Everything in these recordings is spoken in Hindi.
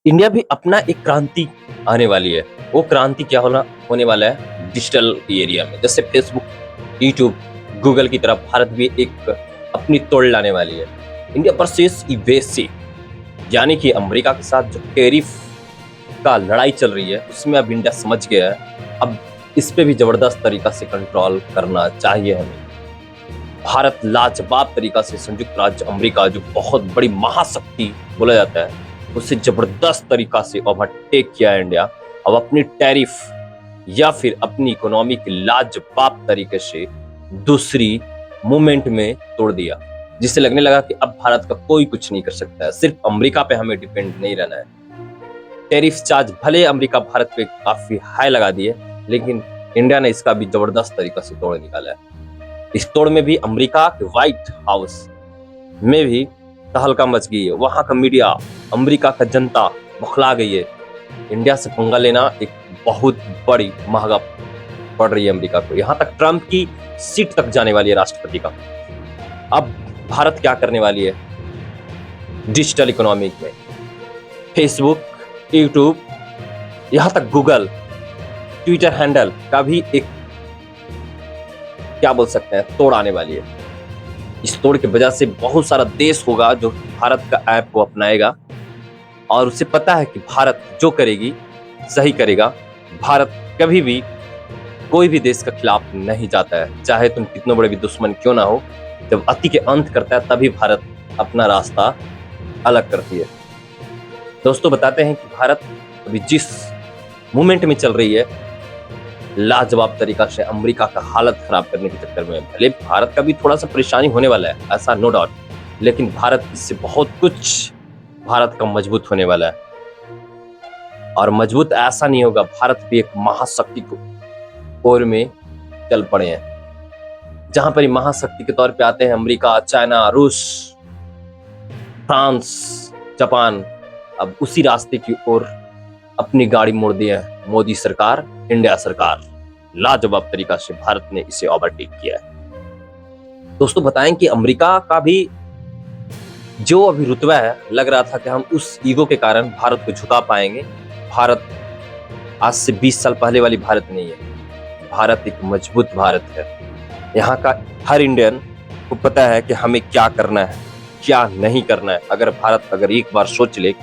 इंडिया भी अपना एक क्रांति आने वाली है। वो क्रांति क्या होने वाला है डिजिटल एरिया में। जैसे फेसबुक, यूट्यूब, गूगल की तरह भारत भी एक अपनी तोड़ लाने वाली है। इंडिया वर्सेस यूएसए, यानी कि अमेरिका के साथ जो टैरिफ का लड़ाई चल रही है, उसमें अब इंडिया समझ गया है। अब इस पे भी जबरदस्त तरीका से कंट्रोल करना चाहिए हमें। भारत लाजवाब तरीका से संयुक्त राज्य अमेरिका, जो बहुत बड़ी महाशक्ति बोला जाता है, उसे जबरदस्त तरीका से ओवरटेक किया है इंडिया। अब अपनी टैरिफ या फिर अपनी इकोनॉमी की लाजवाब तरीके से दूसरी मूवमेंट में तोड़ दिया, जिससे लगने लगा कि अब भारत का कोई कुछ नहीं कर सकता है। सिर्फ अमेरिका पे हमें डिपेंड नहीं रहना है। टैरिफ चार्ज भले अमेरिका भारत पे काफी हाई लगा दिए, लेकिन इंडिया ने इसका भी जबरदस्त तरीका से तोड़ निकाला है। इस तोड़ में भी अमेरिका के व्हाइट हाउस में भी तहलका मच गई है। वहां का मीडिया, अमेरिका का जनता बौखला गई है। इंडिया से पंगा लेना एक बहुत बड़ी महंगा पड़ रही है अमेरिका को। यहाँ तक ट्रंप की सीट तक जाने वाली है राष्ट्रपति का। अब भारत क्या करने वाली है डिजिटल इकोनॉमी में? फेसबुक, यूट्यूब, यहाँ तक गूगल, ट्विटर हैंडल का भी एक क्या बोल सकते हैं तोड़ आने वाली है। इस तोड़ की वजह से बहुत सारा देश होगा जो भारत का ऐप को अपनाएगा, और उसे पता है कि भारत जो करेगी सही करेगा। भारत कभी भी कोई भी देश के खिलाफ नहीं जाता है, चाहे तुम कितने बड़े भी दुश्मन क्यों ना हो। जब अति के अंत करता है तभी भारत अपना रास्ता अलग करती है। दोस्तों, बताते हैं कि भारत अभी जिस मूवमेंट में चल रही है, लाजवाब तरीका से अमेरिका का हालत खराब करने के चक्कर में, भले भारत का भी थोड़ा सा परेशानी होने वाला है, ऐसा नो डाउट, लेकिन भारत इससे बहुत कुछ भारत का मजबूत होने वाला है। और मजबूत ऐसा नहीं होगा, भारत भी एक महाशक्ति को ओर में चल पड़े हैं, जहां पर महाशक्ति के तौर पे आते हैं अमेरिका, चाइना, रूस, फ्रांस, जापान। अब उसी रास्ते की ओर अपनी गाड़ी मोड़ दी है मोदी सरकार, इंडिया सरकार। लाजवाब तरीका से भारत ने इसे ओवरटेक किया है। दोस्तों, बताएं कि अमेरिका का भी जो अभी रुतबा है, लग रहा था कि हम उस ईगो के कारण भारत को झुका पाएंगे। भारत आज से 20 साल पहले वाली भारत नहीं है। भारत एक मजबूत भारत है। यहाँ का हर इंडियन को पता है कि हमें क्या करना है, क्या नहीं करना है। अगर एक बार सोच ले,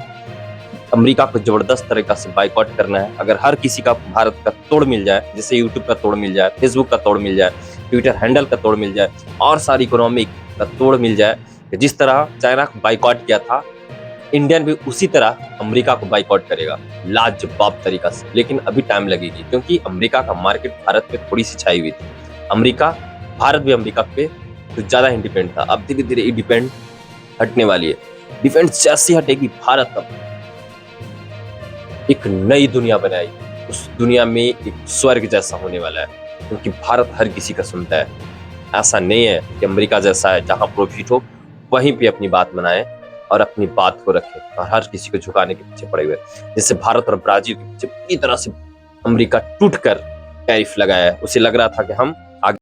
अमेरिका को जबरदस्त तरीका से बाइकआउट करना है, अगर हर किसी का भारत का तोड़ मिल जाए, जैसे यूट्यूब का तोड़ मिल जाए, फेसबुक का तोड़ मिल जाए, ट्विटर हैंडल का तोड़ मिल जाए, और सारी इकोनॉमिक का तोड़ मिल जाए, जिस तरह चाइना को बाइकआउट किया था, इंडियन भी उसी तरह अमेरिका को बाइकआउट करेगा लाजवाब तरीका से। लेकिन अभी टाइम लगेगी, क्योंकि अमेरिका का मार्केट भारत पे थोड़ी सी छाई हुई थी। भारत भी अमेरिका पे कुछ ज्यादा इंडिपेंडेंट था। अब धीरे धीरे डिपेंड हटने वाली है। डिफेंस जैसी हटेगी, भारत अब एक नई दुनिया बनाएगी। उस दुनिया में एक स्वर्ग जैसा होने वाला है, क्योंकि भारत हर किसी का सुनता है। ऐसा नहीं है कि अमेरिका जैसा है जहां प्रॉफिट हो वहीं पे अपनी बात बनाए और अपनी बात को रखे, और हर किसी को झुकाने के पीछे पड़े हुए। जैसे भारत और ब्राजील के पीछे पूरी तरह से अमेरिका टूट कर टैरिफ लगाया है। उसे लग रहा था कि हम